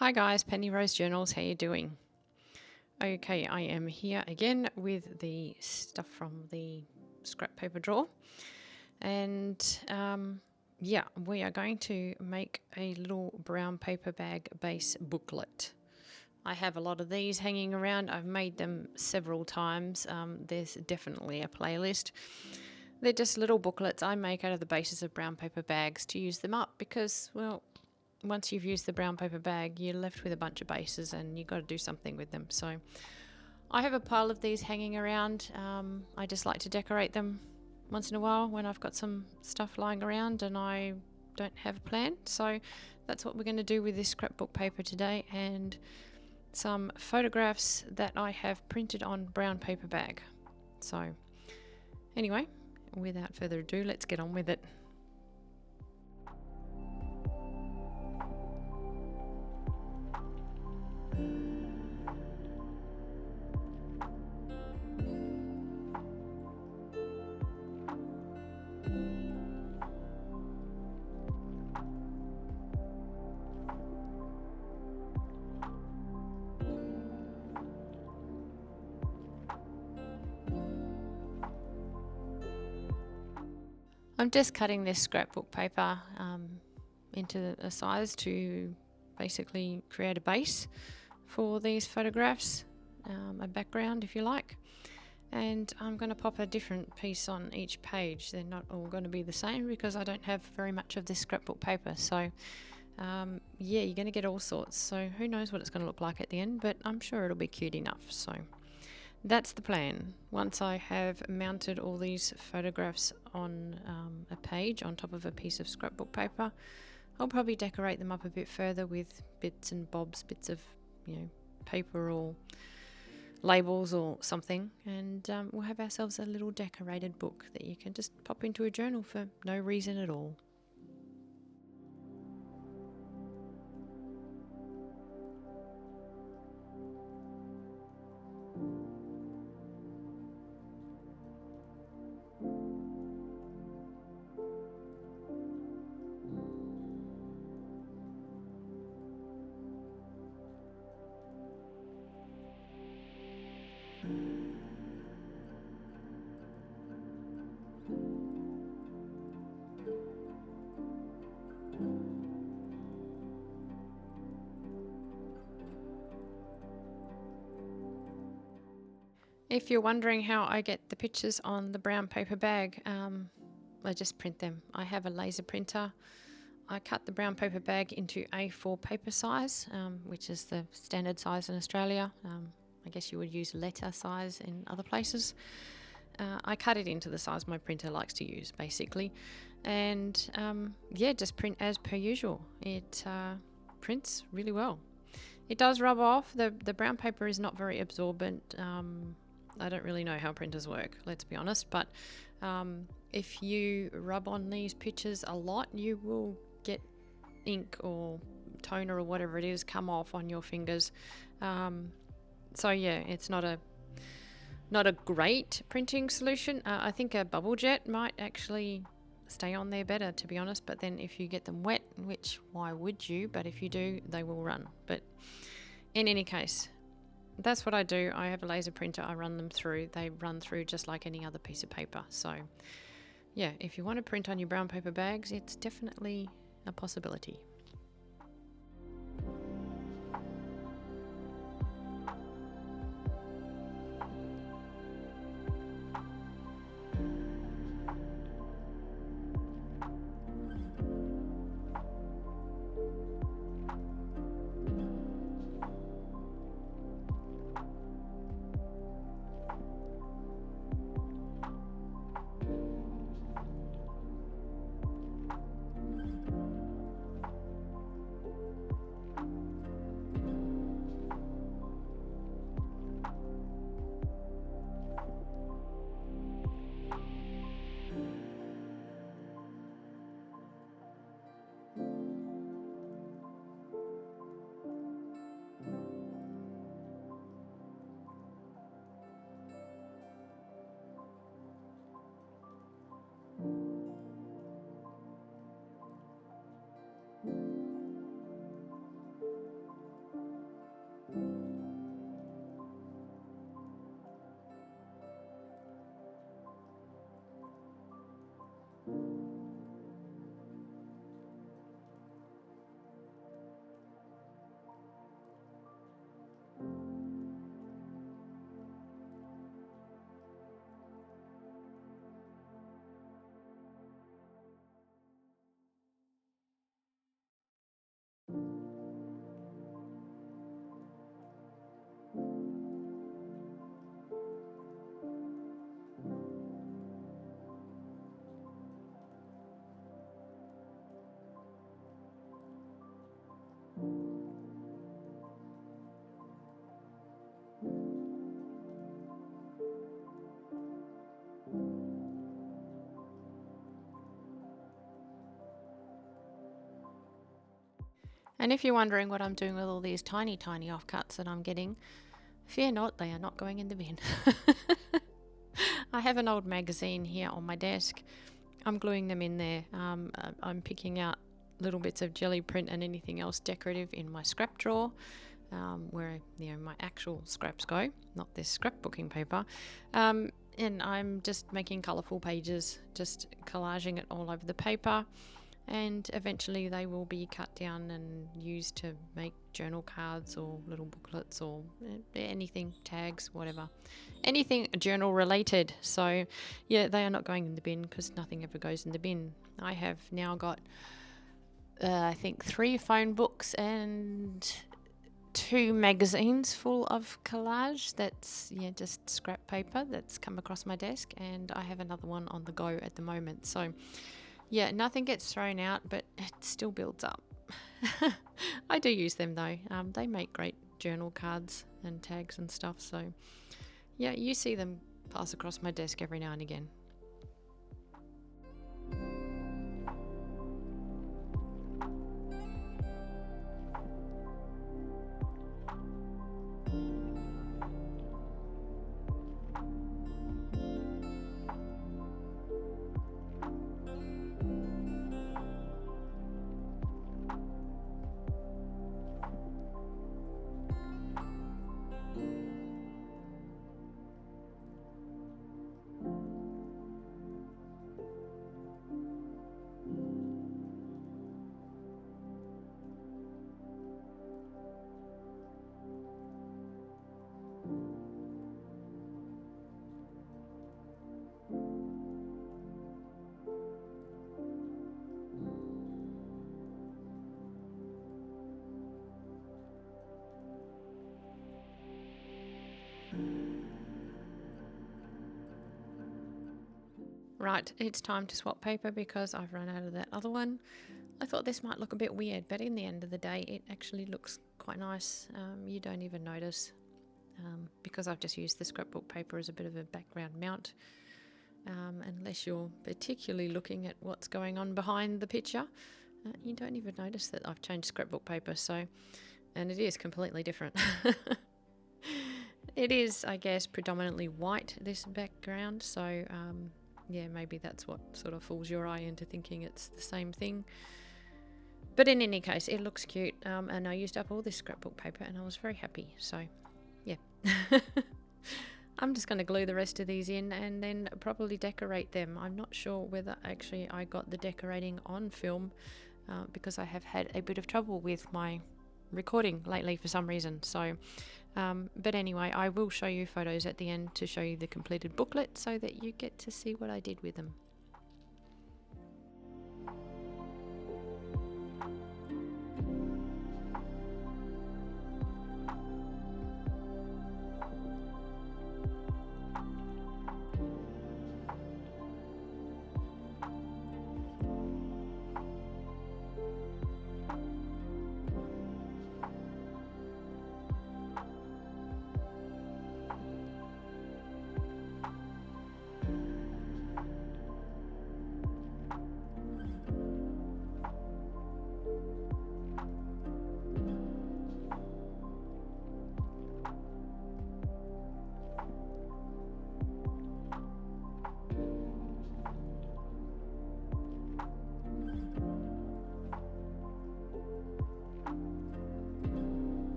Hi guys, Penny Rose Journals, how you doing? Okay, I am here again with the stuff from the scrap paper drawer, and yeah, we are going to make a little brown paper bag base booklet. I have a lot of these hanging around. I've made them several times. There's definitely a playlist. They're just little booklets I make out of the bases of brown paper bags to use them up because, well, once you've used the brown paper bag, you're left with a bunch of bases and you've got to do something with them. So I have a pile of these hanging around. I just like to decorate them once in a while when I've got some stuff lying around and I don't have a plan. So that's what we're going to do with this scrapbook paper today, and some photographs that I have printed on brown paper bag. So anyway, without further ado, let's get on with it. I'm just cutting this scrapbook paper into a size to basically create a base for these photographs, a background if you like. And I'm going to pop a different piece on each page. They're not all going to be the same because I don't have very much of this scrapbook paper. So yeah, you're going to get all sorts. So who knows what it's going to look like at the end, but I'm sure it'll be cute enough. So that's the plan. Once I have mounted all these photographs on a page on top of a piece of scrapbook paper, I'll probably decorate them up a bit further with bits and bobs, bits of, paper or labels or something, and we'll have ourselves a little decorated book that you can just pop into a journal for no reason at all. If you're wondering how I get the pictures on the brown paper bag, I just print them. I have a laser printer. I cut the brown paper bag into A4 paper size, which is the standard size in Australia. I guess you would use letter size in other places. I cut it into the size my printer likes to use, basically. And yeah, just print as per usual. It prints really well. It does rub off. The brown paper is not very absorbent. I don't really know how printers work, let's be honest, but if you rub on these pictures a lot, you will get ink or toner or whatever it is come off on your fingers. So yeah, it's not a great printing solution. I think a bubble jet might actually stay on there better, to be honest, but then if you get them wet, which why would you, but if you do, they will run. But in any case, that's what I do. I have a laser printer. I run them through. They run through just like any other piece of paper. So yeah, if you want to print on your brown paper bags, it's definitely a possibility. And if you're wondering what I'm doing with all these tiny offcuts that I'm getting, fear not, they are not going in the bin. I have an old magazine here on my desk. I'm gluing them in there. I'm picking out little bits of jelly print and anything else decorative in my scrap drawer, where my actual scraps go, not this scrapbooking paper. And I'm just making colourful pages, just collaging it all over the paper. And eventually they will be cut down and used to make journal cards or little booklets or anything, tags, whatever. Anything journal related. So yeah, they are not going in the bin because nothing ever goes in the bin. I have now got, I think 3 phone books and 2 magazines full of collage. That's just scrap paper that's come across my desk, and I have another one on the go at the moment. So yeah, nothing gets thrown out, but it still builds up. I do use them though. They make great journal cards and tags and stuff. So yeah, you see them pass across my desk every now and again. Right, it's time to swap paper because I've run out of that other one. I thought this might look a bit weird, but in the end of the day, it actually looks quite nice. You don't even notice because I've just used the scrapbook paper as a bit of a background mount. Unless you're particularly looking at what's going on behind the picture, you don't even notice that I've changed scrapbook paper. And it is completely different. It is, I guess, predominantly white, this background, so yeah, maybe that's what sort of fools your eye into thinking it's the same thing. But in any case, it looks cute, and I used up all this scrapbook paper and I was very happy, so yeah. I'm just going to glue the rest of these in and then probably decorate them. I'm not sure whether actually I got the decorating on film because I have had a bit of trouble with my recording lately for some reason. So but anyway, I will show you photos at the end to show you the completed booklet so that you get to see what I did with them.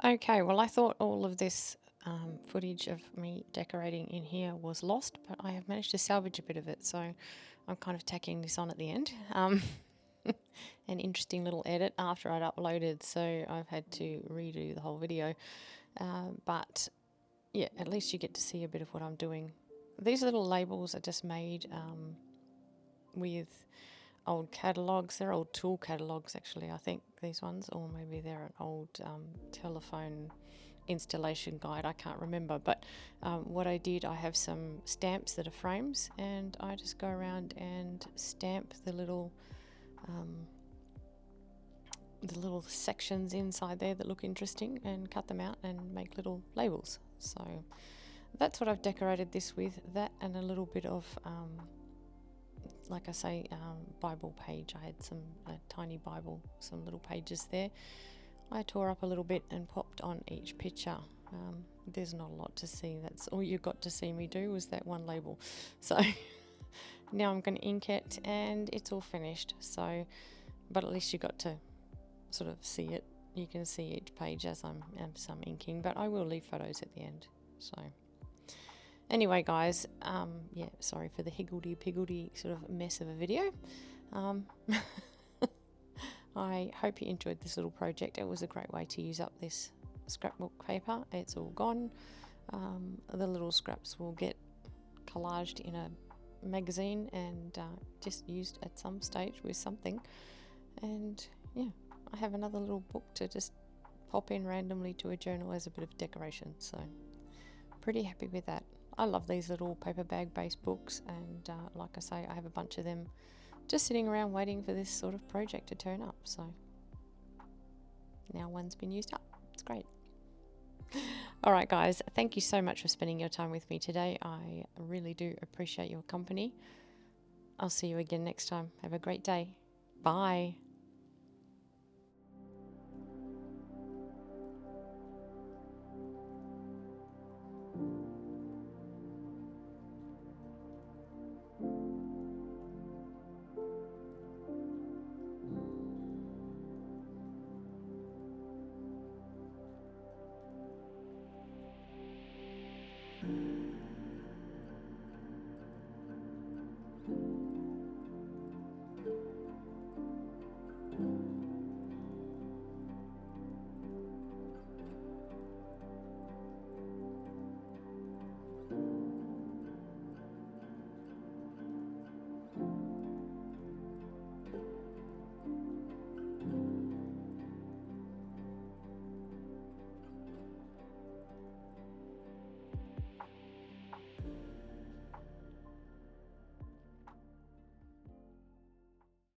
Okay, well, I thought all of this footage of me decorating in here was lost, but I have managed to salvage a bit of it, so I'm kind of tacking this on at the end. An interesting little edit after I'd uploaded, so I've had to redo the whole video. But yeah, at least you get to see a bit of what I'm doing. These little labels are just made with old catalogues. They're old tool catalogues, actually, I think, these ones, or maybe they're an old telephone installation guide. I can't remember. But what I did, I have some stamps that are frames, and I just go around and stamp the little sections inside there that look interesting and cut them out and make little labels. So that's what I've decorated this with. That and a little bit of like I say, Bible page. I had a tiny Bible, some little pages there. I tore up a little bit and popped on each picture. There's not a lot to see. That's all you got to see me do was that one label. So now I'm going to ink it and it's all finished. So, but at least you got to sort of see it. You can see each page as I'm inking, but I will leave photos at the end. So anyway, guys, yeah, sorry for the higgledy-piggledy sort of mess of a video. I hope you enjoyed this little project. It was a great way to use up this scrapbook paper. It's all gone. The little scraps will get collaged in a magazine and just used at some stage with something. And yeah, I have another little book to just pop in randomly to a journal as a bit of decoration. So pretty happy with that. I love these little paper bag based books, and like I say, I have a bunch of them just sitting around waiting for this sort of project to turn up. So now one's been used up. It's great. All right, guys, thank you so much for spending your time with me today. I really do appreciate your company. I'll see you again next time. Have a great day. Bye.